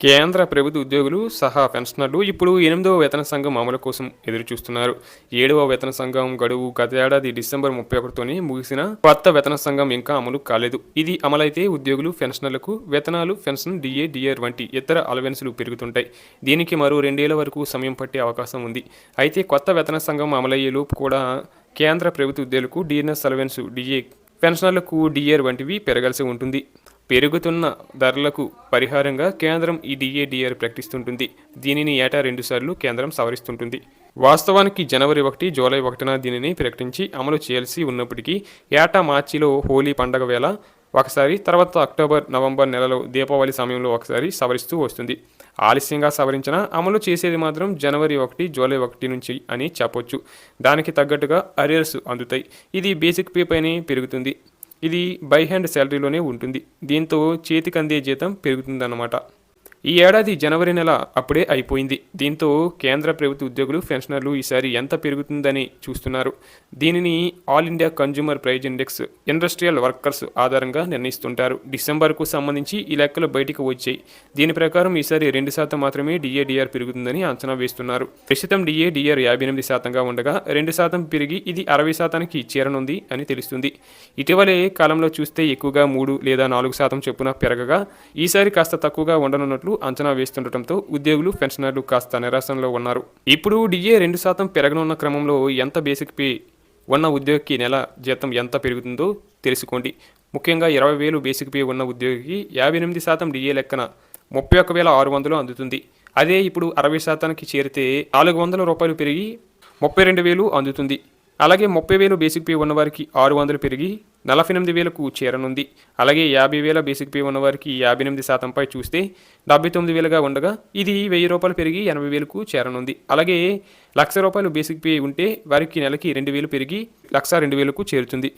కేంద్ర ప్రభుత్వ ఉద్యోగులు సహా పెన్షనర్లు ఇప్పుడు 8వ వేతన సంఘం అమలు కోసం ఎదురుచూస్తున్నారు. 7వ వేతన సంఘం గడువు గత ఏడాది డిసెంబర్ 31తోనే ముగిసిన కొత్త వేతన సంఘం ఇంకా అమలు కాలేదు. ఇది అమలైతే ఉద్యోగులు, పెన్షనర్లకు వేతనాలు, పెన్షన్, డిఏ, డిఆర్ వంటి ఇతర అలవెన్సులు పెరుగుతుంటాయి. దీనికి మరో 2 ఏళ్ల వరకు సమయం పట్టే అవకాశం ఉంది. అయితే కొత్త వేతన సంఘం అమలయ్యేలోపు కూడా కేంద్ర ప్రభుత్వ ఉద్యోగులకు డిఎన్ఎస్ అలవెన్స్, డిఏ, పెన్షనర్లకు డిఆర్ వంటివి పెరగాల్సి ఉంటుంది. పెరుగుతున్న ధరలకు పరిహారంగా కేంద్రం ఈ డిఏ/డిఆర్ ప్రకటిస్తుంటుంది. దీనిని ఏటా 2 సార్లు కేంద్రం సవరిస్తుంటుంది. వాస్తవానికి జనవరి 1, జూలై 1న దీనిని ప్రకటించి అమలు చేయాల్సి ఉన్నప్పటికీ ఏటా మార్చిలో హోలీ పండగ వేళ ఒకసారి, తర్వాత అక్టోబర్, నవంబర్ నెలలో దీపావళి సమయంలో ఒకసారి సవరిస్తూ వస్తుంది. ఆలస్యంగా సవరించినా అమలు చేసేది మాత్రం జనవరి 1, జూలై 1 నుంచి అని చెప్పొచ్చు. దానికి తగ్గట్టుగా అరియర్స్ అందుతాయి. ఇది బేసిక్ పే పైనే పెరుగుతుంది. ఇది బై హ్యాండ్ శాలరీలోనే ఉంటుంది. దీంతో చేతికందే జీతం పెరుగుతుందన్నమాట. ఈ ఏడాది జనవరి నెల అప్పుడే అయిపోయింది. దీంతో కేంద్ర ప్రభుత్వ ఉద్యోగులు, పెన్షనర్లు ఈసారి ఎంత పెరుగుతుందని చూస్తున్నారు. దీనిని all India consumer praise index, industrial workers ఆధారంగా నిర్ణయిస్తుంటారు. డిసెంబర్కు సంబంధించి ఈ లెక్కలు బయటకు వచ్చాయి. దీని ప్రకారం ఈసారి 2% మాత్రమే డిఏ/డిఆర్ పెరుగుతుందని అంచనా వేస్తున్నారు. ప్రస్తుతం డిఏ/డిఆర్ 58%గా ఉండగా 2% పెరిగి ఇది 60%కి చేరనుంది అని తెలుస్తుంది. ఇటీవలే కాలంలో చూస్తే ఎక్కువగా 3 లేదా 4% చొప్పున పెరగగా ఈసారి కాస్త తక్కువగా ఉండనున్నట్లు అంచనా వేస్తుండటంతో ఉద్యోగులు, పెన్షనర్లు కాస్త నిరాశలో ఉన్నారు. ఇప్పుడు డిఏ 2% పెరగనున్న క్రమంలో ఎంత బేసిక్ పే ఉన్న ఉద్యోగికి నెల జీతం ఎంత పెరుగుతుందో తెలుసుకోండి. ముఖ్యంగా 20,000 బేసిక్ పే ఉన్న ఉద్యోగికి 58% డిఏ లెక్కన 31,600 అందుతుంది. అదే ఇప్పుడు 60%కి చేరితే ₹400 పెరిగి 32,000 అందుతుంది. అలాగే 30,000 బేసిక్ పే ఉన్నవారికి 600 పెరిగి 48,000కు చేరనుంది. అలాగే 50,000 బేసిక్ పే ఉన్నవారికి 58%పై చూస్తే 79,000గా ఉండగా ఇది ₹1,000 పెరిగి 80,000కు చేరనుంది. అలాగే ₹1,00,000 బేసిక్ పే ఉంటే వారికి నెలకి 2,000 పెరిగి 1,02,000కు చేరుతుంది.